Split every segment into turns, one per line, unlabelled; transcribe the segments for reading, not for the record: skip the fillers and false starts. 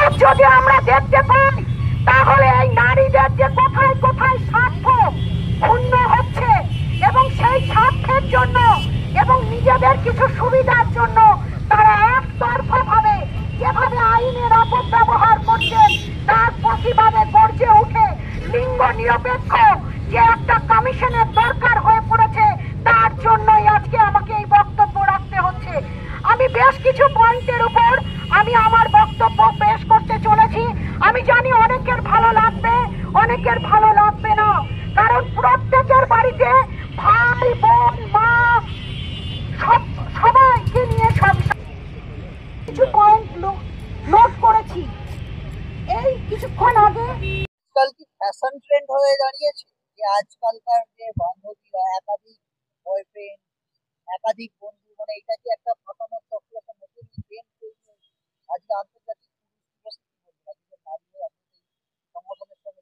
আজ যদি আমরা দেখতে পাই তাহলে এই নারীদের যে কোথায় কোথায় স্বার্থ ক্ষুণ্ণ হচ্ছে এবং সেই স্বার্থের জন্য এবং নিজেদের কিছু সুবিধার জন্য তারা একতরফা ভাবে যেভাবে আইনের অপব্যবহার করছেন তার প্রতিবাদে গর্জে উঠে লিঙ্গ নিরপেক্ষ যে একটা কমিশনের দরকার হয়ে পড়েছে তার জন্যই আজকে আমাকে এই বক্তব্য রাখতে হচ্ছে। আমি বেশ কিছু পয়েন্টের উপর আমি আমার বক্তব্য পেশ করতে চলেছি। আমি জানি অনেকের ভালো লাগবে, অনেকের ভালো লাগবে না, কারণ প্রত্যেকের বাড়িতে ভাই বোন মা সবাইকে নিয়ে সব কিছু পয়েন্ট নোট করেছি। এই কিছুক্ষণ আগে
আজকাল কি ফ্যাশন ট্রেন্ড হয়ে দাঁড়িয়েছে যে আজকালকার যে বান্ধবীরা একাধিক বয়ফ্রেন্ড একাধিক বন্ধু, মানে এটা কি একটা ফাটানোর চক্র, একটা নতুন ট্রেন্ড তৈরি হয়েছে? আজকে আন্তর্জাতিক পুরুষ দিবস কি বলবো, আজকে নারীরা সংগঠনের সঙ্গে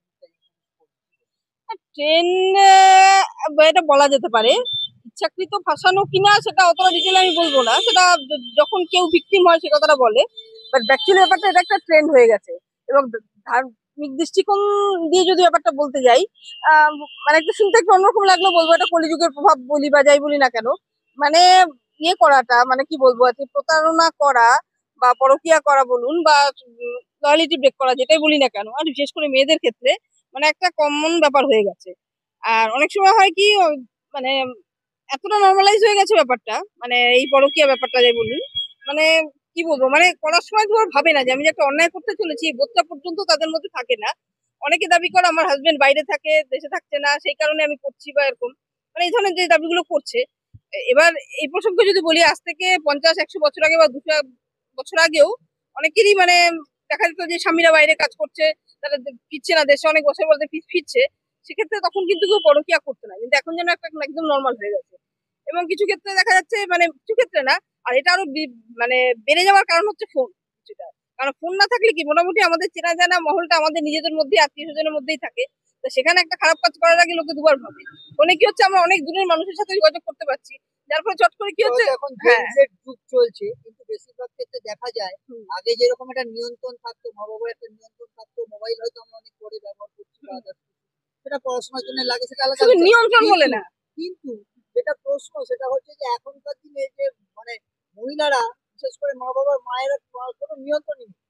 ট্রেন্ড এটা বলা যেতে পারে। ইচ্ছাকৃত ফাঁসানো কিনা সেটা অতটা ডিটেল আমি বলবো না, সেটা যখন কেউ ভিকটিম হয় সে কথাটা বলে। বাট অ্যাকচুয়ালি ব্যাপারটা এটা একটা ট্রেন্ড হয়ে গেছে এবং ধার্মিক দৃষ্টিকোণ দিয়ে যদি ব্যাপারটা বলতে যাই, মানে একটু শুনতে একটু অন্যরকম লাগলো, বলবো এটা কলিযুগের প্রভাব বলি বা যাই বলি না কেন, মানে ইয়ে করাটা, মানে কি বলবো আর কি, প্রতারণা করা বা পরকীয়া করা বলুন বা লয়ালিটি ব্রেক করা, যেটাই বলি না কেন, আর বিশেষ করে মেয়েদের ক্ষেত্রে মানে একটা কমন ব্যাপার হয়ে গেছে। আর অনেক সময় হয় কি, মানে এতটা নর্মালাইজ হয়ে গেছে ব্যাপারটা, মানে এই পরকীয়া ব্যাপারটা যাই বলুন, মানে কি বলবো, মানে করার সময় তোমার ভাবে না যে আমি যে একটা অন্যায় করতে চলেছি, এই বোধটা পর্যন্ত তাদের মধ্যে থাকে না। অনেকে দাবি করে আমার হাজবেন্ড বাইরে থাকে, দেশে থাকছে না, সেই কারণে আমি করছি বা এরকম, মানে এই ধরনের যে দাবিগুলো করছে। এবার এই প্রসঙ্গে যদি বলি, আজ থেকে 50-100 বছর আগে বা 200 বছর আগেও অনেকেরই মানে দেখা যেত যে স্বামীরা বাইরে কাজ করছে, তারা ফিরছে না দেশে, অনেক বছর বলতে ফিরছে, সেক্ষেত্রে তখন কিন্তু কেউ পরকীয়া করতো না, কিন্তু এখন যেন একটা একদম নর্মাল হয়ে গেছে। এবং কিছু ক্ষেত্রে দেখা যাচ্ছে, মানে কিছু ক্ষেত্রে না, আর এটা আরো মানে বেড়ে যাওয়ার কারণ হচ্ছে ফোন। কিছুটা কারণ ফোন না থাকলে কি মোটামুটি আমাদের চেনা জানা মহলটা আমাদের নিজেদের মধ্যে, আত্মীয় স্বজনের মধ্যেই থাকে। তো সেখানে একটা খারাপ কাজ করার আগে লোকে দুবার ভাবে। ফোনে কি হচ্ছে, আমরা অনেক দূরের মানুষের সাথে যোগাযোগ করতে পারছি, যার ফলে চট করে কি হচ্ছে,
এখন জেনজেড যুগ চলছে, কিন্তু বেশিরভাগ ক্ষেত্রে দেখা যায় আগে যেরকম একটা নিয়ন্ত্রণ থাকতো, মা বাবার একটা নিয়ন্ত্রণ থাকতো, মোবাইল হয়তো আমরা অনেক পরে ব্যবহার করছি বা সেটা পড়াশোনার জন্য লাগে, সেটা আলাদা
শুধু নিয়ন্ত্রণ বলে না,
কিন্তু যেটা প্রশ্ন সেটা হচ্ছে যে এখনকার দিনে যে মানে মহিলারা, বিশেষ করে মা বাবার মায়েরা কোনো নিয়ন্ত্রণই নেই।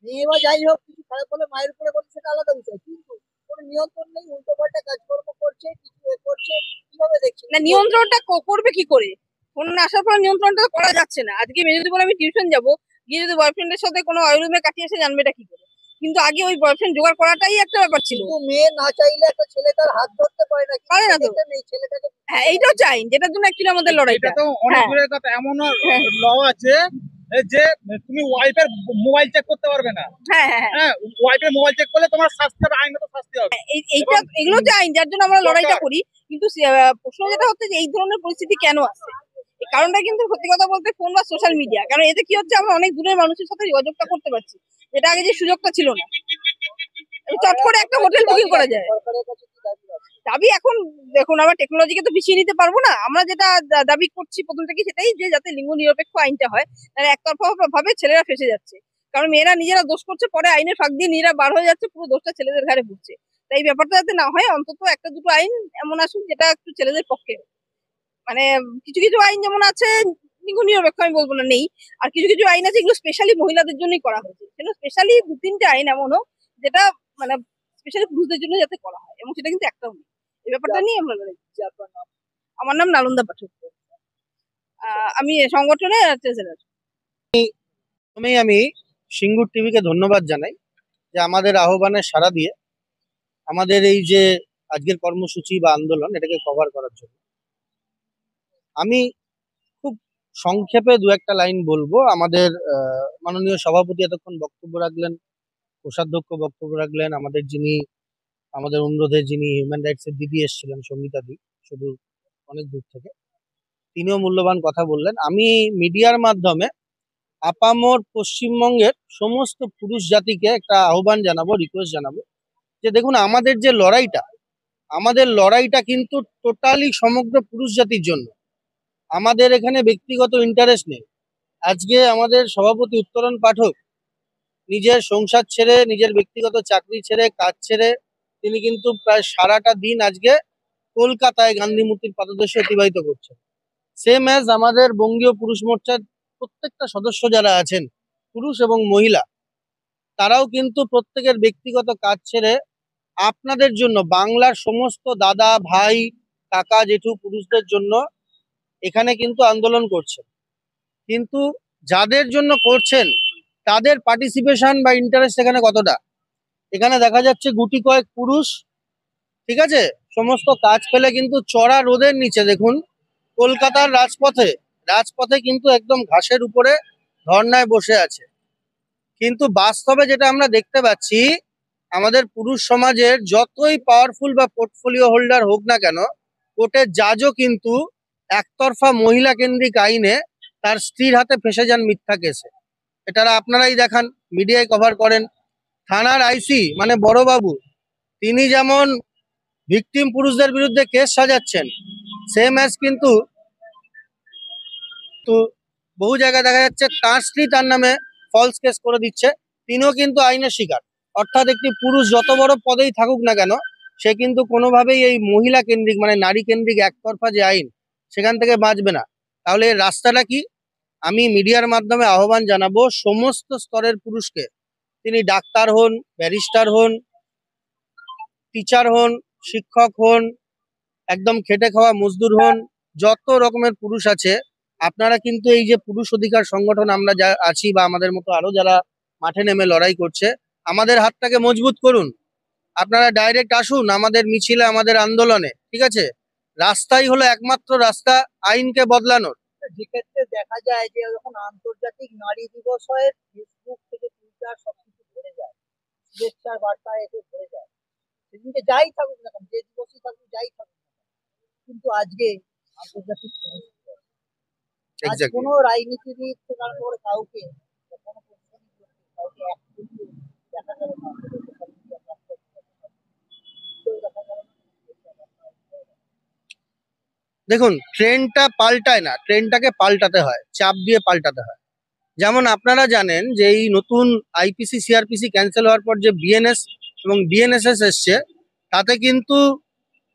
মেয়ে বা যাই হোক কিছু খারাপ হলে মায়ের উপরে বলে সেটা আলাদা বিষয়, কিন্তু কোনো নিয়ন্ত্রণ নেই, উল্টো পাল্টা কাজকর্ম করছে, কিছু করছে। কিভাবে দেখছি
না নিয়ন্ত্রণটা করবে কি করে? ফোন আসার পর নিয়ন্ত্রণটা করা যাচ্ছে না। আজকে মেয়ে যদি বলে আমি টিউশন যাবো, গিয়ে যদি বয়ফ্রেন্ডের সাথে কোনো রুমে কাটিয়ে এসে জানবে এটা কি করে? কিন্তু আগে ওই বয়ফ্রেন্ড জোগাড় করাটাই একটা ব্যাপার ছিল।
মেয়ে না চাইলে একটা ছেলে তার হাত ধরতে পারে না,
পারে না তো।
ছেলেটাকে
হ্যাঁ, এইটাও চাই, যেটার জন্য অ্যাকচুয়ালি আমাদের লড়াইটা।
তো অনেক দূরের কথা, এমনও ল আছে যে তুমি ওয়াইফের মোবাইল চেক করতে পারবে না। হ্যাঁ, ওয়াইফের মোবাইল চেক করলে তোমার শাস্তি হবে, আইনত শাস্তি হবে।
এইটা এগুলো হচ্ছে আইন, যার জন্য আমরা লড়াইটা করি। কিন্তু প্রশ্ন যেটা হচ্ছে যে এই ধরনের পরিস্থিতি কেন আসছে, এই কারণটা কিন্তু সত্যি কথা বলতে ফোন বা সোশ্যাল মিডিয়া। কারণ এতে কি হচ্ছে, আমরা অনেক দূরের মানুষের সাথে যোগাযোগটা করতে পারছি, যেটা আগে যে সুযোগটা ছিল না। চট করে একটা হোটেল বুকিং করা যায়। দাবি এখন দেখুন, আমরা টেকনোলজিকে তো পিছিয়ে নিতে পারবো না। আমরা যেটা দাবি করছি প্রথম থেকে সেটাই, যে যাতে লিঙ্গ নিরপেক্ষ আইনটা হয়, তাহলে একতরফা ভাবে ছেলেরা ফেসে যাচ্ছে। কারণ মেয়েরা নিজেরা দোষ করছে, পরে আইনের ফাঁক দিয়ে নিজেরা বার হয়ে যাচ্ছে, পুরো দোষটা ছেলেদের ঘাড়ে পড়ছে। তাই এই ব্যাপারটা যাতে না হয়, অন্তত একটা দুটো আইন এমন আসুক যেটা একটু ছেলেদের পক্ষে। মানে কিছু কিছু আইন যেমন আছে লিঙ্গ নিরপেক্ষ, আমি বলবো না নেই, আর কিছু কিছু আইন আছে এগুলো স্পেশালি মহিলাদের জন্যই করা হয়েছে। সেটা স্পেশালি 2-3টে আইন এমন হোক যেটা মানে স্পেশালি পুরুষদের জন্য যাতে করা হয়, এবং সেটা কিন্তু একটাও নেই। এই ব্যাপারটা নিয়ে আমরা লড়াই করছি। আমার নাম নালন্দা পাঠক, আমি সংগঠনে ট্রেজারার।
আমি সিঙ্গুর টিভিকে ধন্যবাদ জানাই যে আমাদের আহ্বানে সাড়া দিয়ে আমাদের এই যে আজকের কর্মসূচি বা আন্দোলন এটাকে কভার করার জন্য। আমি খুব সংক্ষেপে দু একটা লাইন বলবো। আমাদের মাননীয় সভাপতি এতক্ষণ বক্তব্য রাখলেন, কোষাধ্যক্ষ বক্তব্য রাখলেন, আমাদের অনুরোধে যিনি হিউম্যান রাইটসের দিদি এসেছিলেন, সঙ্গীতা দি, শুধু অনেক দূর থেকে, তিনিও মূল্যবান কথা বললেন। আমি মিডিয়ার মাধ্যমে আপামর পশ্চিমবঙ্গের সমস্ত পুরুষ জাতিকে একটা আহ্বান জানাবো, রিকোয়েস্ট জানাবো যে দেখুন, আমাদের লড়াইটা কিন্তু টোটালি সমগ্র পুরুষ জাতির জন্য। আমাদের এখানে ব্যক্তিগত ইন্টারেস্ট নেই। আজকে আমাদের সভাপতি উত্তরণ পাঠক নিজের সংসার ছেড়ে, নিজের ব্যক্তিগত চাকরি ছেড়ে, কাজ ছেড়ে তিনি কিন্তু প্রায় সারাটা দিন আজকে কলকাতায় গান্ধী মূর্তির পাদদেশে অতিবাহিত করছেন। সেম অ্যাজ আমাদের বঙ্গীয় পুরুষ মোর্চার প্রত্যেকটা সদস্য যারা আছেন, পুরুষ এবং মহিলা, তারাও কিন্তু প্রত্যেকের ব্যক্তিগত কাজ ছেড়ে আপনাদের জন্য, বাংলার সমস্ত দাদা ভাই কাকা জেঠু পুরুষদের জন্য এখানে কিন্তু আন্দোলন করছেন। কিন্তু যাদের জন্য করছেন তাদের পার্টিসিপেশন বা ইন্টারেস্ট এখানে কতটা? এখানে দেখা যাচ্ছে গুটি কয়েক পুরুষ, ঠিক আছে, সমস্ত কাজ ফেলে কিন্তু চড়া রোদের নিচে, দেখুন কলকাতার রাজপথে কিন্তু একদম ঘাসের উপরে ধর্নায় বসে আছে। কিন্তু বাস্তবে যেটা আমরা দেখতে পাচ্ছি, আমাদের পুরুষ সমাজের যতই পাওয়ারফুল বা পোর্টফোলিও হোল্ডার হোক না কেন, কোর্টের জাজও কিন্তু একতরফা মহিলা কেন্দ্রিক আইনে তার স্ত্রীর হাতে ফেঁসে যান মিথ্যা কেসে। এটা আপনারাই দেখান, মিডিয়ায় কভার করেন। থানার আইসি মানে বড়বাবু, তিনি যেমন ভিকটিম পুরুষদের বিরুদ্ধে কেস সাজাচ্ছেন, সেম অ্যাজ কিন্তু বহু জায়গায় দেখা যাচ্ছে তার স্ত্রী তার নামে ফলস কেস করে দিচ্ছে। তিনিও কিন্তু আইনের শিকার। অর্থাৎ একটি পুরুষ যত বড় পদেই থাকুক না কেন, সে কিন্তু কোনোভাবেই এই মহিলা কেন্দ্রিক মানে নারী কেন্দ্রিক একতরফা যে আইন, সেখান থেকে বাঁচবে না। তাহলে এর রাস্তাটা কি? আমি মিডিয়ার মাধ্যমে আহ্বান জানাবো সমস্ত স্তরের পুরুষকে, তিনি ডাক্তার হন, ব্যারিস্টার হন, টিচার হন, শিক্ষক হন, একদম খেটে খাওয়া মজদুর হন, যত রকমের পুরুষ আছে, আপনারা কিন্তু এই যে পুরুষ অধিকার সংগঠন আমরা যা আছি বা আমাদের মতো আরো যারা মাঠে নেমে লড়াই করছে, আমাদের হাতটাকে মজবুত করুন। আপনারা ডাইরেক্ট আসুন আমাদের মিছিলে, আমাদের আন্দোলনে, ঠিক আছে? রাস্তাই হলো একমাত্র রাস্তা আইনকে বদলানোর।
যেক্ষেত্রে দেখা যায় যে যখন আন্তর্জাতিক নারী দিবস হয়, ফেসবুক থেকে টুইটার সবকিছু ভরে যায়, শুভেচ্ছার বার্তা এসে ভরে যায়। সেদিনকে যাই থাকুক না কেন, যে দিবসই থাকুক, যাই থাকুক না কেন, কিন্তু আজকে আন্তর্জাতিক পুরুষ দিবস। আজ
Exactly.
কোনো রাজনীতিবিদ থেকে আরম্ভ করে কাউকে বা কোনো প্রশাসনিক ব্যক্তি কাউকে একদিনও দেখা গেল না সোশ্যাল মিডিয়া প্ল্যাটফর্মে, কেউ দেখা গেল না।
দেখুন, ট্রেনটা পাল্টায় না, ট্রেনটাকে পাল্টাতে হয়, চাপ দিয়ে পাল্টাতে হয়। যেমন আপনারা জানেন যে এই নতুন আইপিসি সিআরপিসি ক্যান্সেল হওয়ার পর যে বিএনএস এবং বিএনএসএস এসছে, তাতে কিন্তু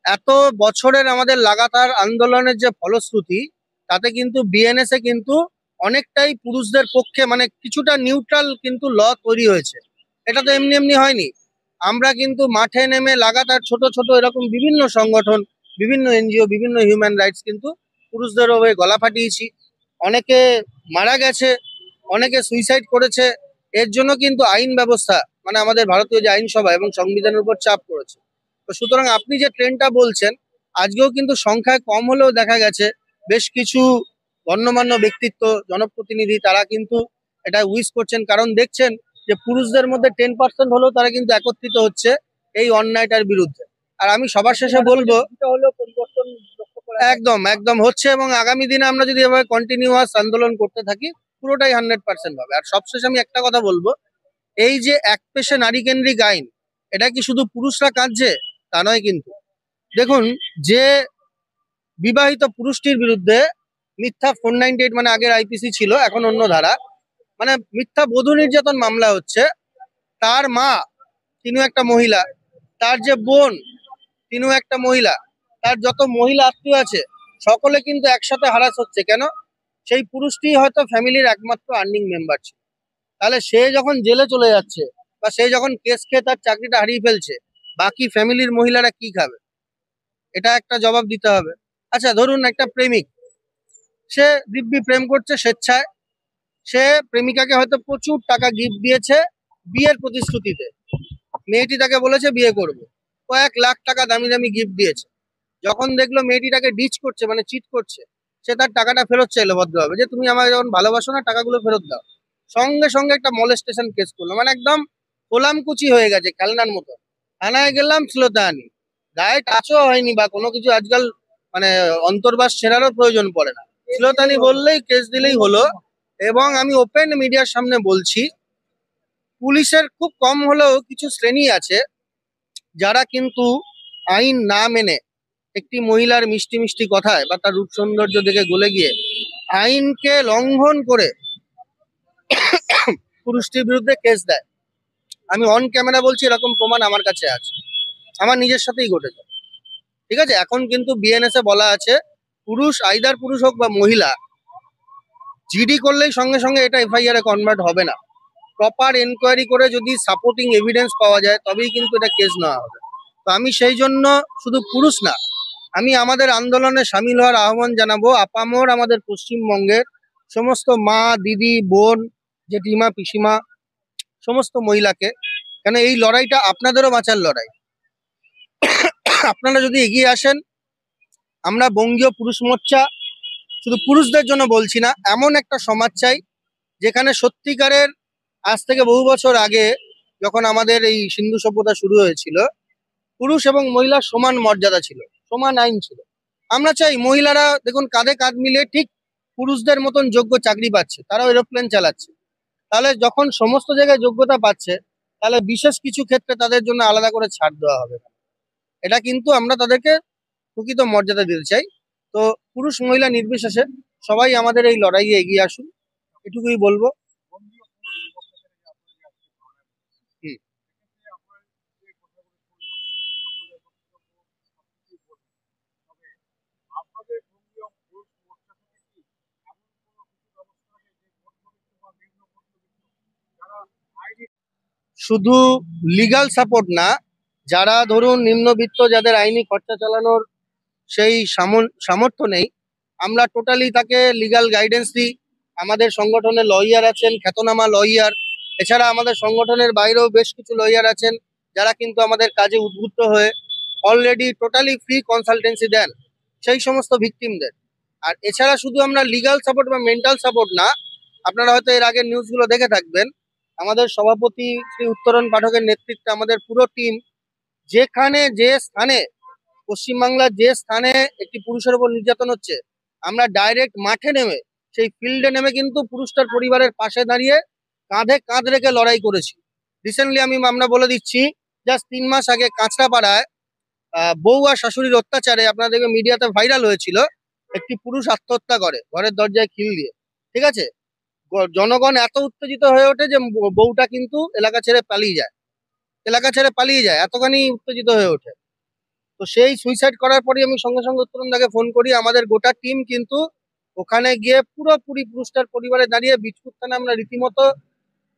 এত বছরের আমাদের লাগাতার আন্দোলনের যে ফলশ্রুতি, তাতে কিন্তু বিএনএসএ কিন্তু অনেকটাই পুরুষদের পক্ষে মানে কিছুটা নিউট্রাল কিন্তু ল তৈরি হয়েছে। এটা তো এমনি এমনি হয়নি। আমরা কিন্তু মাঠে নেমে লাগাতার ছোট ছোট এরকম বিভিন্ন সংগঠন, বিভিন্ন এনজিও, বিভিন্ন হিউম্যান রাইটস কিন্তু পুরুষদের হয়ে গলা ফাটিয়েছি। অনেকে মারা গেছে, অনেকে সুইসাইড করেছে। এর জন্য কিন্তু আইন ব্যবস্থা মানে আমাদের ভারতীয় যে আইনসভা এবং সংবিধানের উপর চাপ পড়েছে। তো সুতরাং আপনি যে ট্রেনটা বলছেন, আজকেও কিন্তু সংখ্যায় কম হলেও দেখা গেছে বেশ কিছু গণ্যমান্য ব্যক্তিত্ব, জনপ্রতিনিধি, তারা কিন্তু এটা উইশ করছেন, কারণ দেখছেন যে পুরুষদের মধ্যে 10% হলেও তারা কিন্তু একত্রিত হচ্ছে এই অন্যায়টার বিরুদ্ধে। আর আমি সবার শেষে বলবো,
কিছুটা হলেও পরিবর্তন লক্ষ্য করা যায়।
একদম একদম হচ্ছে, এবং আগামী দিনে আমরা যদি এভাবে কন্টিনিউয়াস আন্দোলন করতে থাকি, পুরোটাই 100% হবে। আর সবশেষে আমি একটা কথা বলবো, এই যে একপেশে নারী কেন্দ্রিক আইন, এটা কি শুধু পুরুষরা কাঁদছে তা নয় কিন্তু। দেখুন, যে বিবাহিত পুরুষটির বিরুদ্ধে মিথ্যা 498 মানে আগের আইপিসি ছিল, এখন অন্য ধারা, মানে মিথ্যা বধূ নির্যাতন মামলা হচ্ছে, তার মা তিনিও একটা মহিলা, তার যে বোন তিনিও একটা মহিলা, তার যত মহিলা আত্মীয় আছে সকলে কিন্তু একসাথে হারাস হচ্ছে। কেন? সেই পুরুষটি হয়তো ফ্যামিলির একমাত্র আর্নিং মেম্বার ছিল। তাহলে সে যখন জেলে চলে যাচ্ছে বা সে যখন কেস খেয়ে তার চাকরিটা হারিয়ে ফেলছে, বাকি ফ্যামিলির মহিলারা কি খাবে? এটা একটা জবাব দিতে হবে। আচ্ছা, ধরুন একটা প্রেমিক, সে দিব্যি প্রেম করছে স্বেচ্ছায়, সে প্রেমিকাকে হয়তো প্রচুর টাকা গিফট দিয়েছে বিয়ের প্রতিশ্রুতিতে, মেয়েটি তাকে বলেছে বিয়ে করবে, কয়েক লাখ টাকা দামি দামি গিফট দিয়েছে। যখন দেখলো মেয়েটি তাকে ডিচ করছে মানে চিট করছে, সে তার টাকাটা ফেরত চাইলো ভদ্রভাবে, যে তুমি আমাকে যখন ভালোবাসো না, টাকাগুলো ফেরত দাও। সঙ্গে সঙ্গে একটা মলেস্টেশন কেস করলো, মানে একদম কোলামকুচি হয়ে গেছে, খেলনার মতো। থানায় গেলাম, শ্লীলতাহানি, গায়ে টাচও হয়নি বা কোনো কিছু, আজকাল মানে অন্তর্বাস ছেড়ারও প্রয়োজন পড়ে না, শ্লীলতাহানি বললেই কেস দিলেই হলো। এবং আমি ওপেন মিডিয়ার সামনে বলছি, পুলিশের খুব কম হলেও কিছু শ্রেণী আছে যারা কিন্তু আইন না মেনে একটি মহিলার মিষ্টি মিষ্টি কথায় বা তার রূপ সৌন্দর্য দেখে গলে গিয়ে আইনকে লঙ্ঘন করে পুরুষটির বিরুদ্ধে কেস দেয়। আমি অন ক্যামেরা বলছি, এরকম প্রমাণ আমার কাছে আছে, আমার নিজের সাথেই ঘটেছে। ঠিক আছে, এখন কিন্তু বিএনএস এ বলা আছে পুরুষ, আইদার পুরুষ হোক বা মহিলা, জিডি করলেই সঙ্গে সঙ্গে এটা এফআইআর এ কনভার্ট হবে না। প্রপার এনকোয়ারি করে যদি সাপোর্টিং এভিডেন্স পাওয়া যায় তবেই কিন্তু এটা কেস নেওয়া হবে। তো আমি সেই জন্য শুধু পুরুষ না, আমি আমাদের আন্দোলনে সামিল হওয়ার আহ্বান জানাবো আপামর আমাদের পশ্চিমবঙ্গের সমস্ত মা, দিদি, বোন, জেঠিমা, পিসিমা, সমস্ত মহিলাকে। কেন এই লড়াইটা আপনাদেরও বাঁচার লড়াই। আপনারা যদি এগিয়ে আসেন, আমরা বঙ্গীয় পুরুষ মোর্চা শুধু পুরুষদের জন্য বলছি না, এমন একটা সমাজ চাই যেখানে সত্যিকারের, আজ থেকে বহু বছর আগে যখন আমাদের এই সিন্ধু সভ্যতা শুরু হয়েছিল, পুরুষ এবং মহিলার সমান মর্যাদা ছিল, সমান আইন ছিল। আমরা চাই মহিলারা দেখুন কাঁধে কাঁধ মিলে ঠিক পুরুষদের মতন যোগ্য চাকরি পাচ্ছে, তারাও এরোপ্লেন চালাচ্ছে। তাহলে যখন সমস্ত জায়গায় যোগ্যতা পাচ্ছে, তাহলে বিশেষ কিছু ক্ষেত্রে তাদের জন্য আলাদা করে ছাড় দেওয়া হবে না। এটা কিন্তু আমরা তাদেরকে প্রকৃত মর্যাদা দিতে চাই। তো পুরুষ মহিলা নির্বিশেষে সবাই আমাদের এই লড়াইয়ে এগিয়ে আসুন, এটুকুই বলবো। হুম। শুধু লিগাল সাপোর্ট না, যারা ধরুন নিম্নবিত্ত, যাদের আইনি খরচা চালানোর সেই সামর্থ্য নেই, আমরা টোটালি তাকে লিগাল গাইডেন্স দিই। আমাদের সংগঠনে লয়ার আছেন, খ্যাতনামা লয়ার। এছাড়া আমাদের সংগঠনের বাইরেও বেশ কিছু লয়ার আছেন যারা কিন্তু আমাদের কাজে উদ্বুদ্ধ হয়ে অলরেডি টোটালি ফ্রি কনসালটেন্সি দেন সেই সমস্ত ভিকটিমদের। আর এছাড়া শুধু আমরা লিগাল সাপোর্ট বা মেন্টাল সাপোর্ট না, আপনারা হয়তো এর আগের নিউজগুলো দেখে থাকবেন, আমাদের সভাপতি শ্রী উত্তরণ পাঠকের নেতৃত্বে আমাদের পুরো টিম যেখানে যে স্থানে, পশ্চিমবাংলার যে স্থানে একটি পুরুষের উপর নির্যাতন হচ্ছে, আমরা ডাইরেক্ট মাঠে নেমে, সেই ফিল্ডে নেমে কিন্তু পুরুষটার পরিবারের পাশে দাঁড়িয়ে কাঁধে কাঁধ রেখে লড়াই করেছি। রিসেন্টলি আমরা বলে দিচ্ছি, জাস্ট 3 মাস আগে কাঁচরাপাড়ায় বউ আর শাশুড়ির অত্যাচারে আপনারা দেখবেন মিডিয়াতে ভাইরাল হয়েছিল, একটি পুরুষ আত্মহত্যা করে ঘরের দরজায় খিল দিয়ে। ঠিক আছে, জনগণ এত উত্তেজিত হয়ে ওঠে যে বউটা কিন্তু এলাকা ছেড়ে পালিয়ে যায়, এতখানি উত্তেজিত হয়ে ওঠে। তো সেই সুইসাইড করার পরই আমি সঙ্গে সঙ্গে উত্তরণদাকে ফোন করি, আমাদের গোটা টিম কিন্তু ওখানে গিয়ে পুরোপুরি পুরুষটার পরিবারে দাঁড়িয়ে বিজপুর থানায় আমরা রীতিমতো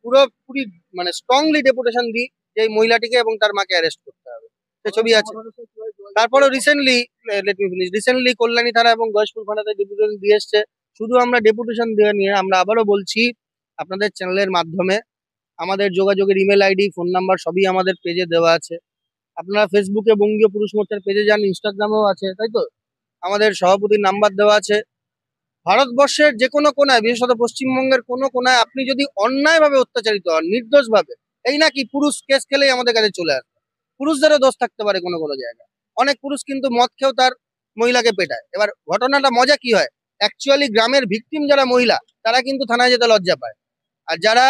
পুরোপুরি মানে স্ট্রংলি ডেপুটেশন দিই যে এই মহিলাটিকে এবং তার মাকে অ্যারেস্ট করতে হবে। সে ছবি আছে। তারপরেও রিসেন্টলি কল্যাণী থানা এবং গয়েশপুর থানাতে ডেপুটেশন দিয়ে এসছে। শুধু আমরা ডেপুটেশন দিয়ে নিয়ে আমরা আবারও বলছি, আপনাদের চ্যানেলের মাধ্যমে আমাদের যোগাযোগের ইমেল আইডি, ফোন নাম্বার সবই আমাদের পেজে দেওয়া আছে। আপনারা ফেসবুকে বঙ্গীয় পুরুষ মোর্চার পেজে যান, ইনস্টাগ্রামেও আছে, তাই তো? আমাদের সভাপতির নাম্বার দেওয়া আছে। ভারতবর্ষের যে কোনো কোনায়, বিশেষত পশ্চিমবঙ্গের কোনো কোনায় আপনি যদি অন্যায়ভাবে অত্যাচারিত হন, নির্দোষভাবে, এই নাকি পুরুষ কেস খেলেই আমাদের কাছে চলে আসে, পুরুষদেরও দোষ থাকতে পারে কোনো কোনো জায়গায়। অনেক পুরুষ কিন্তু মদ খেয়েও তার মহিলাকে পেটায়। এবার ঘটনাটা মজা কি হয়, অ্যাকচুয়ালি গ্রামের ভিকটিম যারা মহিলা, তারা কিন্তু থানায় যেতে লজ্জা পায়। আর যারা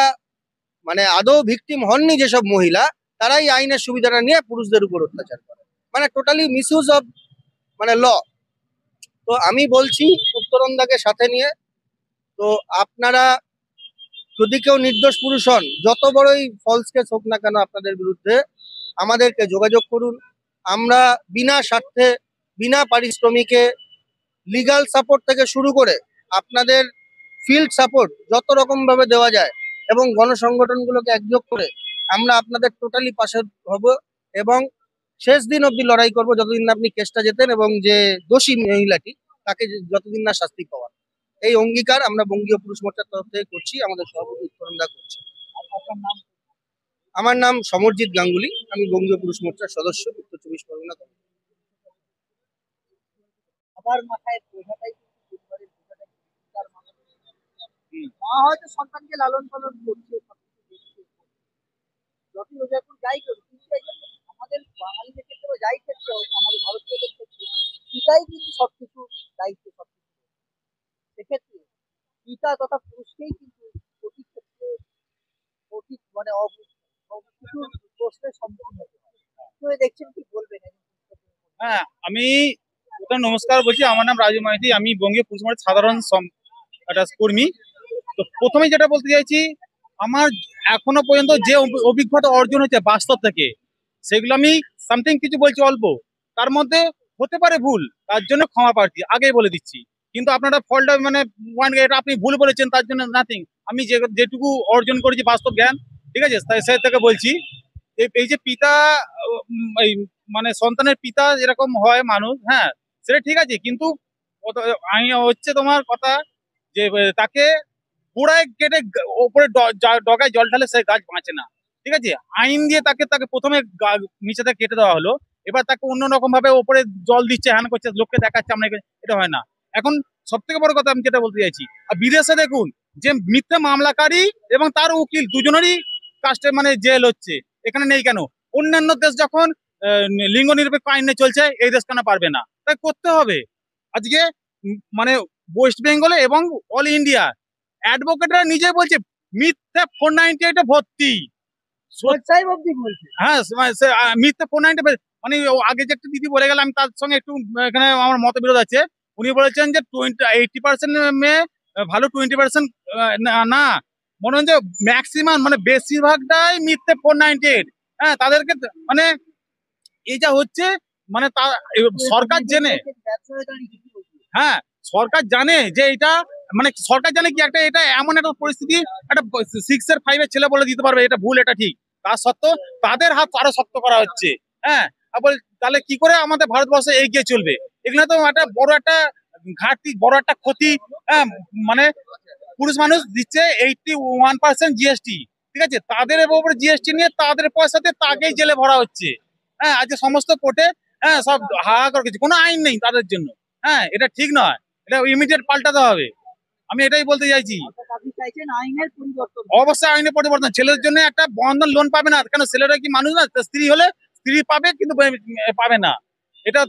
মানে আদৌ ভিকটিম হননি যেসব মহিলা, তারাই আইনের সুবিধাটা নিয়ে পুরুষদের উপর অত্যাচার করে, মানে টোটালি মিসইউজ অফ মানে ল। তো আমি বলছি উত্তরণদাকে সাথে নিয়ে, তো আপনারা যদি কেউ নির্দোষ পুরুষ হন, যত বড়ই ফলস কেস হোক না কেন আপনাদের বিরুদ্ধে, আমাদেরকে যোগাযোগ করুন। আমরা বিনা স্বার্থে, বিনা পারিশ্রমিকে লিগাল সাপোর্ট থেকে শুরু করে আপনাদের ফিল্ড সাপোর্ট যত রকম ভাবে দেওয়া যায় এবং গণসংগঠনগুলোকে একযোগ করে আমরা আপনাদের টোটালি পাশে হব এবং শেষ দিন অবধি লড়াই করব, যতদিন না আপনি কেসটা জেতেন এবং যে দোষী মহিলাটি তাকে যতদিন না শাস্তি পাওয়ার। এই অঙ্গীকার আমরা বঙ্গীয় পুরুষ মোর্চার তরফ থেকে করছি, আমাদের সভাপতি উত্তরণদা করছে। আমার নাম সমরজিৎ গাঙ্গুলি, আমি বঙ্গীয় পুরুষ মোর্চার সদস্য, উত্তর 24 পরগনা।
আমার মাথায় বোঝাটাই কিন্তু পরিবারের বোঝাটা কিন্তু তার মা হয়তো সন্তানকে লালন পালন করছে, সবকিছু দেখছে, যতই রোজা করে যাই করি, কিন্তু এই জন্য আমাদের বাঙালিদের ক্ষেত্রে যাই ক্ষেত্রে হোক, আমাদের ভারতীয়দের ক্ষেত্রে পিতাই কিন্তু সবকিছু দায়িত্ব, সবকিছু। সেক্ষেত্রে পিতা তথা পুরুষকেই কিন্তু প্রতি ক্ষেত্রে প্রতি মানে কিছু প্রশ্নের সম্মুখীন হতে হয়। তো দেখছেন, কি বলবেন?
হ্যাঁ, আমি নমস্কার বলছি, আমার নাম রাজু মাইতি, আমি বঙ্গীয় পুরুষ মোর্চার সাধারণ একটা কর্মী। তো প্রথমেই যেটা বলতে চাইছি, আমার এখনো পর্যন্ত যে অভিজ্ঞতা অর্জন হয়েছে বাস্তব থেকে, সেগুলো আমি সামথিং কিছু বলছি অল্প, তার মধ্যে হতে পারে ভুল, তার জন্য ক্ষমা প্রার্থী, আগেই বলে দিচ্ছি। কিন্তু আপনারা ফলটা মানে এটা আপনি ভুল বলেছেন, তার জন্য নাথিং। আমি যেটুকু অর্জন করেছি বাস্তব জ্ঞান, ঠিক আছে, তাই সে থেকে বলছি। এই যে পিতা, এই মানে সন্তানের পিতা যেরকম হয় মানুষ, হ্যাঁ সেটা ঠিক আছে, কিন্তু আমি হচ্ছে তোমার কথা যে তাকে পুরায় কেটে ওপরে ডগায় জল ঢালে সে গাছ বাঁচে না, ঠিক আছে। আইন দিয়ে তাকে তাকে প্রথমে নিচে থেকে কেটে দেওয়া হলো, এবার তাকে অন্যরকম ভাবে ওপরে জল দিচ্ছে, হ্যান করছে, লোককে দেখাচ্ছে আমরা, এটা হয় না। এখন সব থেকে বড় কথা আমি যেটা বলতে চাইছি, আর বিদেশে দেখুন যে মিথ্যা মামলাকারী এবং তার উকিল দুজনেরই কাস্টে মানে জেল হচ্ছে, এখানে নেই কেন? অন্যান্য দেশ যখন লিঙ্গ নিরপেক্ষ আইনে চলছে, এই দেশ কেন পারবে না? তাই করতে হবে। আজকে মানে ওয়েস্ট বেঙ্গলে এবং অল ইন্ডিয়া অ্যাডভোকেটরা নিজে বলছে মিথ্যা 498 ভর্তি।
সাহেব অব্দি বলছে।
হ্যাঁ মিথ্যা 498, মানে আগে যে একটা দিদি বলে গেল, আমি তার সঙ্গে একটু এখানে আমার মতবিরোধ আছে। উনি বলেছেন যে 80% মেয়ে ভালো, 20% না, মনে হয় যে ম্যাক্সিমাম মানে বেশিরভাগটাই মিথ্যে 498। হ্যাঁ তাদেরকে মানে এই যা হচ্ছে, মানে সরকার জেনে, হ্যাঁ সরকার জানে যে এটা, মানে সরকার জানে কি একটা, এটা এমন একটা পরিস্থিতি, একটা 6 এর 5 এর ছেলে বলে দিতে পারবে এটা ভুল এটা ঠিক, তার সত্ত্বেও তাদের হাত আরো শক্ত করা হচ্ছে। হ্যাঁ তাহলে কি করে আমাদের ভারতবর্ষ এগিয়ে চলবে? এগুলো তো একটা বড় একটা ঘাটতি, বড় একটা ক্ষতি। হ্যাঁ মানে পুরুষ মানুষ দিচ্ছে 81% জিএসটি, ঠিক আছে, তাদের উপরে জিএসটি নিয়ে তাদের পয়সাতে তাকেই জেলে ভরা হচ্ছে। হ্যাঁ আজকে সমস্ত কোর্টে হ্যাঁ সব হাহাকার করছে, কোনো আইন নেই তাদের জন্য। হ্যাঁ এটা ঠিক নয়, এটা ইমিডিয়েট পাল্টাতে হবে, আমি এটাই বলতে চাইছি।
আপনি চাইছেন আইনের পরিবর্তন?
অবশ্যই আইনের পরিবর্তন। ছেলের জন্য একটা বন্ধন লোন পাবে না কেন? ছেলেরা কি মানুষ না? স্ত্রী হলে স্ত্রী পাবে, কিন্তু পাবে না, এটা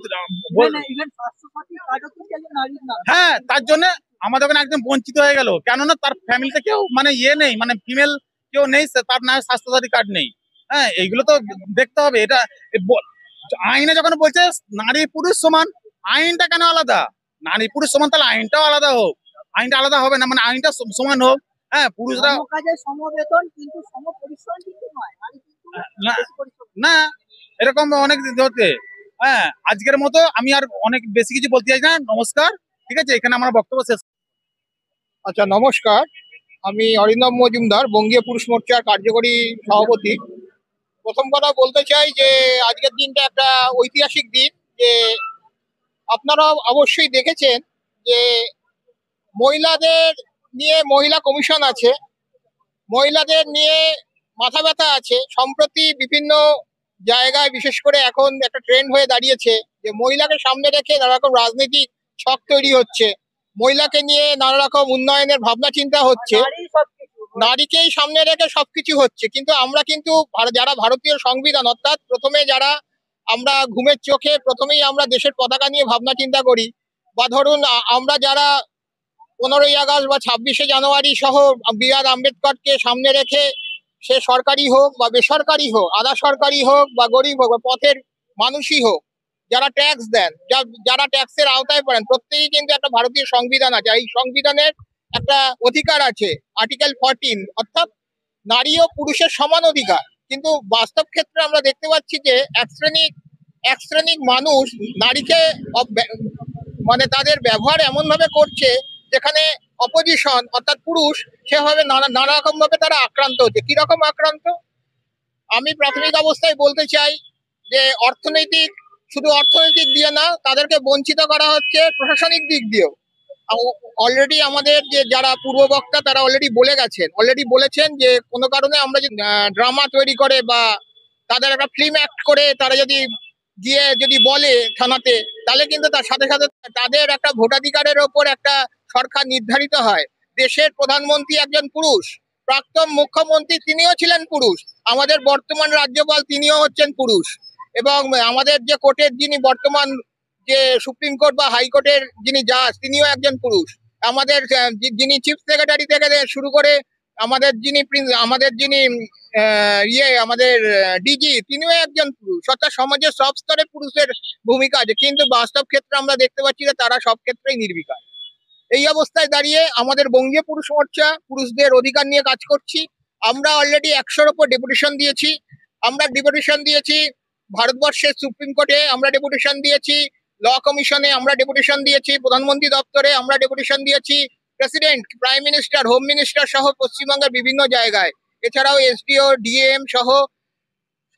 হ্যাঁ তার জন্য আমাদের ওখানে একদম বঞ্চিত হয়ে গেল, কেননা তার ফ্যামিলিতে কেউ মানে ইয়ে নেই, মানে ফিমেল কেউ নেই, তার না স্বাস্থ্যসাথী কার্ড নেই। হ্যাঁ এইগুলো তো দেখতে হবে। এটা আইনে যখন বলছে নারী পুরুষ সমান, আইনটা কেন আলাদা? নারী পুরুষ সমান, তাহলে আইনটাও আলাদা হোক। আইনটা আলাদা হবে না, মানে আইনটা সমান হোক। হ্যাঁ পুরুষরা
কাজে সমবেতন, কিন্তু সমপরিশ্রম কিন্তু নয়,
না, এরকম অনেক হতে। হ্যাঁ আজকের মতো আমি আর অনেক বেশি কিছু বলতে চাই না, নমস্কার, ঠিক আছে, এখানে আমার বক্তব্য শেষ।
আচ্ছা নমস্কার, আমি অরিন্দম মজুমদার, বঙ্গীয় পুরুষ মোর্চার কার্যকরী সভাপতি। প্রথম কথা বলতে চাই যে আজকের দিনটা একটা ঐতিহাসিক দিন। যে আপনারা অবশ্যই দেখেছেন যে মহিলাদের নিয়ে মহিলা কমিশন আছে, মহিলাদের নিয়ে মাথা ব্যথা আছে। সম্প্রতি বিভিন্ন জায়গায় বিশেষ করে এখন একটা ট্রেন্ড হয়ে দাঁড়িয়েছে যে মহিলাকে সামনে রেখে নানা রকম রাজনৈতিক ছক তৈরি হচ্ছে, মহিলাকে নিয়ে নানা রকম উন্নয়নের ভাবনা চিন্তা হচ্ছে, নারীকেই সামনে রেখে সবকিছু হচ্ছে। কিন্তু আমরা কিন্তু যারা ভারতীয় সংবিধান, অর্থাৎ প্রথমে যারা আমরা ঘুমের চোখে প্রথমেই আমরা দেশের পতাকা নিয়ে ভাবনা চিন্তা করি, বা ধরুন আমরা যারা 15ই আগস্ট বা 26শে জানুয়ারি সহ বি.আর. আম্বেদকরকে সামনে রেখে, সে সরকারি হোক বা বেসরকারি হোক, আধা সরকারি হোক বা গরিব হোক বা পথের মানুষই হোক, যারা ট্যাক্স দেন, যারা ট্যাক্সের আওতায় পড়েন, প্রত্যেকেই কিন্তু একটা ভারতীয় সংবিধান আছে। এই সংবিধানের একটা অধিকার আছে, আর্টিকেল 14, অর্থাৎ নারী ও পুরুষের সমান অধিকার। কিন্তু বাস্তব ক্ষেত্রে আমরা দেখতে পাচ্ছি যে এক শ্রেণিক মানুষ নারীকে মানে তাদের ব্যবহার এমন ভাবে করছে যেখানে অপোজিশন অর্থাৎ পুরুষ সেভাবে নানা রকম ভাবে তারা আক্রান্ত হচ্ছে। কিরকম আক্রান্ত? আমি প্রাথমিক অবস্থায় বলতে চাই যে শুধু অর্থনৈতিক দিয়ে না, তাদেরকে বঞ্চিত করা হচ্ছে প্রশাসনিক দিক দিয়েও। অলরেডি আমাদের যে যারা পূর্ববক্তা তারা অলরেডি বলেছেন যে কোনো কারণে আমরা যদি ড্রামা তৈরি করে বা তাদের একটা ফিল্ম অ্যাক্ট করে তারা যদি বলে থানাতে, তাহলে কিন্তু তার সাথে সাথে তাদের একটা ভোটাধিকারের ওপর একটা সরকার নির্ধারিত হয়। দেশের প্রধানমন্ত্রী একজন পুরুষ, প্রাক্তন মুখ্যমন্ত্রী তিনিও ছিলেন পুরুষ, আমাদের বর্তমান রাজ্যপাল তিনিও হচ্ছেন পুরুষ, এবং আমাদের যে কোর্টের যিনি বর্তমান যে সুপ্রিম কোর্ট বা হাইকোর্টের যিনি জাজ তিনিও একজন পুরুষ, আমাদের যিনি চিফ সেক্রেটারি থেকে শুরু করে আমাদের যিনি আমাদের ডিজি তিনিও একজন পুরুষ। অর্থাৎ সমাজের সব স্তরে পুরুষের ভূমিকা আছে, কিন্তু বাস্তব ক্ষেত্রে আমরা দেখতে পাচ্ছি যে তারা সব ক্ষেত্রেই নির্বিকার। এই অবস্থায় দাঁড়িয়ে আমাদের বঙ্গীয় পুরুষ মোর্চা পুরুষদের অধিকার নিয়ে কাজ করছি। আমরা অলরেডি 100-র উপর ডেপুটেশন দিয়েছি। আমরা ডেপুটেশন দিয়েছি ভারতবর্ষের সুপ্রিম কোর্টে, আমরা ডেপুটেশন দিয়েছি ল কমিশনে, আমরা ডেপুটেশন দিয়েছি প্রধানমন্ত্রী দপ্তরে, আমরা ডেপুটেশন দিয়েছি president, prime minister, home minister সহ পশ্চিমবঙ্গের বিভিন্ন জায়গায়। এছাড়াও এসডিও, ডিএম সহ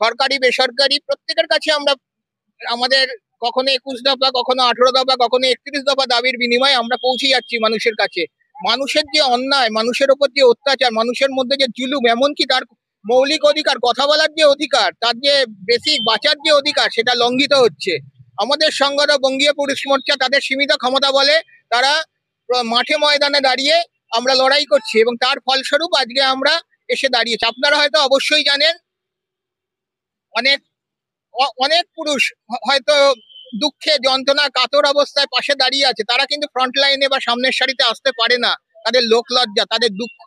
সরকারি বেসরকারি প্রত্যেকের কাছে আমরা আমাদের কখনো 21 দফা, কখনো 18 দফা, কখনো 31 দফা দাবির বিনিময়ে আমরা পৌঁছে যাচ্ছি মানুষের কাছে। মানুষের যে অন্যায়, মানুষের ওপর যে অত্যাচার, মানুষের মধ্যে যে জুলুম, এমনকি তার মৌলিক অধিকার, কথা বলার যে অধিকার, তার যে বেসিক বাঁচার যে অধিকার, সেটা লঙ্ঘিত হচ্ছে। আমাদের সংগঠন বঙ্গীয় পুরুষ মোর্চা তাদের সীমিত ক্ষমতা বলে তারা মাঠে ময়দানে দাঁড়িয়ে আমরা লড়াই করছি এবং তার ফলস্বরূপ আজকে আমরা এসে দাঁড়িয়েছি। আপনারা হয়তো অবশ্যই জানেন, অনেক পুরুষ হয়তো দুঃখে যন্ত্রণা কাতর অবস্থায় পাশে দাঁড়িয়ে আছে, তারা কিন্তু ফ্রন্ট লাইনে বা সামনের সারিতে আসতে পারে না, তাদের লোক লজ্জা, তাদের দুঃখ।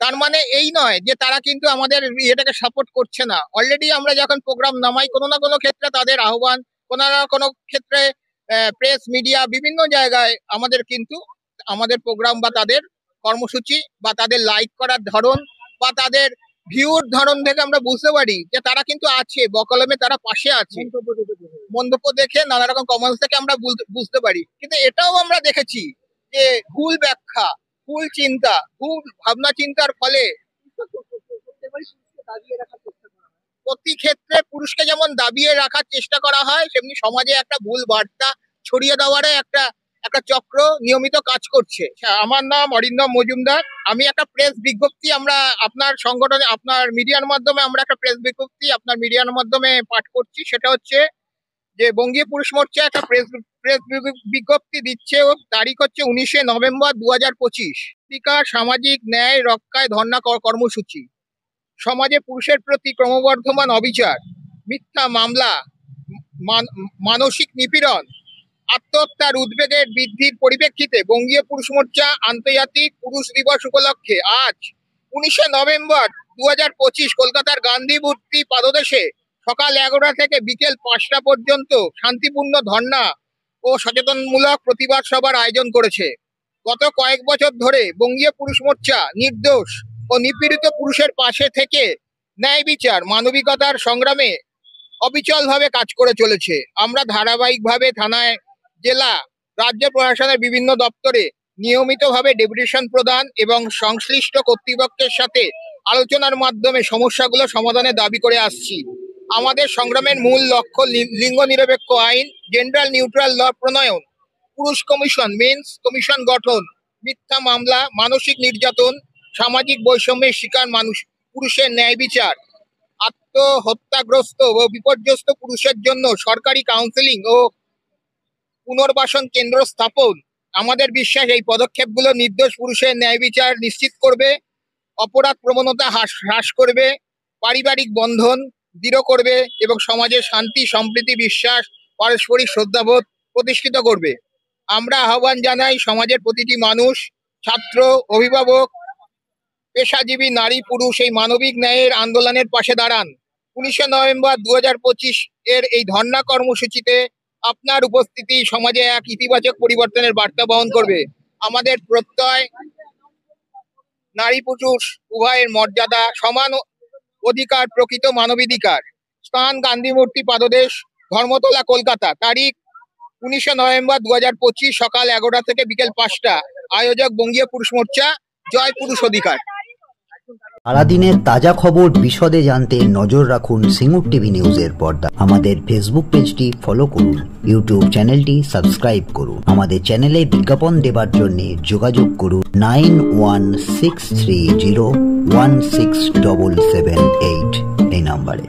তার মানে এই নয় যে তারা কিন্তু আমাদের এটাকে সাপোর্ট করছে না। অলরেডি আমরা যখন প্রোগ্রাম নামাই, কোনো না কোনো ক্ষেত্রে তাদের আহ্বান, কোনো না কোনো ক্ষেত্রে প্রেস মিডিয়া বিভিন্ন জায়গায় আমাদের কিন্তু আমাদের প্রোগ্রাম বা তাদের কর্মসূচি বা তাদের লাইক করার ধরন বা তাদের ভিউর ধরন থেকে আমরা বুঝতে পারি যে তারা কিন্তু আছে, বকলমে তারা পাশে আছে। মন্তব্য দেখে, নানা রকম কমেন্টস থেকে আমরা বুঝতে পারি। কিন্তু এটাও আমরা দেখেছি যে ভুল ব্যাখ্যা, ভুল চিন্তা, ভুল ভাবনা চিন্তার ফলে প্রতি ক্ষেত্রে পুরুষকে যেমন দাবিয়ে রাখার চেষ্টা করা হয়, সেমনি সমাজে একটা ভুল বার্তা ছড়িয়ে দেওয়ার একটা চক্র নিয়মিত কাজ করছে। আমার নাম অরিন্দম মজুমদার। আমি একটা প্রেস বিজ্ঞপ্তি আমরা আপনার সংগঠনে, আপনার মিডিয়ার মাধ্যমে আমরা একটা প্রেস বিজ্ঞপ্তি আপনার মিডিয়ার মাধ্যমে পাঠ করছি। সেটা হচ্ছে যে বঙ্গীয় পুরুষ মোর্চা একটা প্রেস বিজ্ঞপ্তি দিচ্ছে, ও তারিখ হচ্ছে 19শে নভেম্বর 2025। সামাজিক ন্যায় রক্ষায় ধর্ণা কর্মসূচি। সমাজে পুরুষের প্রতি ক্রমবর্ধমান অবিচার, মিথ্যা মামলা, মানসিক নিপীড়ন, আত্মহত্যার উদ্বেগের বৃদ্ধির পরিপ্রেক্ষিতে বঙ্গীয় পুরুষ মোর্চা আন্তর্জাতিক পুরুষ দিবস উপলক্ষে আজ 19শে নভেম্বর 2025 কলকাতার গান্ধী মূর্তি পাদদেশে সকাল 11টা থেকে বিকেল 5টা পর্যন্ত শান্তিপূর্ণ ধর্ণা ও সচেতনমূলক প্রতিবাদ সভার আয়োজন করেছে। গত কয়েক বছর ধরে বঙ্গীয় পুরুষ মোর্চা নির্দোষ ও নিপীড়িত পুরুষের পাশে থেকে ন্যায় বিচার, মানবিকতার সংগ্রামে অবিচলভাবে কাজ করে চলেছে। আমরা ধারাবাহিকভাবে থানায়, জেলা, রাজ্য প্রশাসনের বিভিন্ন দপ্তরে নিয়মিতভাবে ডেপুটেশন প্রদান এবং সংশ্লিষ্ট কর্তৃপক্ষের সাথে আলোচনার মাধ্যমে সমস্যাগুলো সমাধানের দাবি করে আসছি। আমাদের সংগ্রামের মূল লক্ষ্য লিঙ্গ নিরপেক্ষ আইন, জেন্ডার নিউট্রাল ল প্রণয়ন, পুরুষ কমিশন, মেন্স কমিশন গঠন, মিথ্যা মামলা, মানসিক নির্যাতন, সামাজিক বৈষম্যের শিকার পুরুষের ন্যায় বিচার, আত্মহত্যাগ্রস্ত ও বিপর্যস্ত পুরুষের জন্য সরকারি কাউন্সেলিং ও পুনর্বাসন কেন্দ্র স্থাপন। আমাদের বিশ্বাস এই পদক্ষেপগুলো নির্দোষ পুরুষের ন্যায় বিচার নিশ্চিত করবে, অপরাধ প্রবণতা হ্রাস করবে, পারিবারিক বন্ধন দৃঢ় করবে এবং সমাজে শান্তি, সম্প্রীতি, বিশ্বাস, পারস্পরিক শ্রদ্ধাবোধ প্রতিষ্ঠিত করবে। আমরা আহ্বান জানাই সমাজের প্রতিটি মানুষ, ছাত্র, অভিভাবক, পেশাজীবী নারী পুরুষ এই মানবিক ন্যায়ের আন্দোলনের পাশে দাঁড়ান। 19শে নভেম্বর 2025 এর এই ধর্ণা কর্মসূচিতে আপনার উপস্থিতি সমাজে এক ইতিবাচক পরিবর্তনের বার্তা বহন করবে। আমাদের প্রত্যয় নারী পুরুষ উভয়ের মর্যাদা, সমান অধিকার, প্রকৃত মানবাধিকার। স্থান গান্ধী মূর্তি পাদদেশ, ধর্মতলা, কলকাতা। তারিখ 19শে নভেম্বর 2025 সকাল 11টা থেকে বিকেল 5টা। আয়োজক বঙ্গীয় পুরুষ মোর্চা। জয় পুরুষ অধিকার।
সারাদিনের তাজা খবর বিশদে জানতে নজর রাখুন সিঙ্গুর টিভি নিউজের পর্দা। আমাদের ফেসবুক পেজটি ফলো করুন, ইউটিউব চ্যানেলটি সাবস্ক্রাইব করুন। আমাদের চ্যানেলে বিজ্ঞাপন দেবার জন্য যোগাযোগ করুন 9163016778 এই নম্বরে।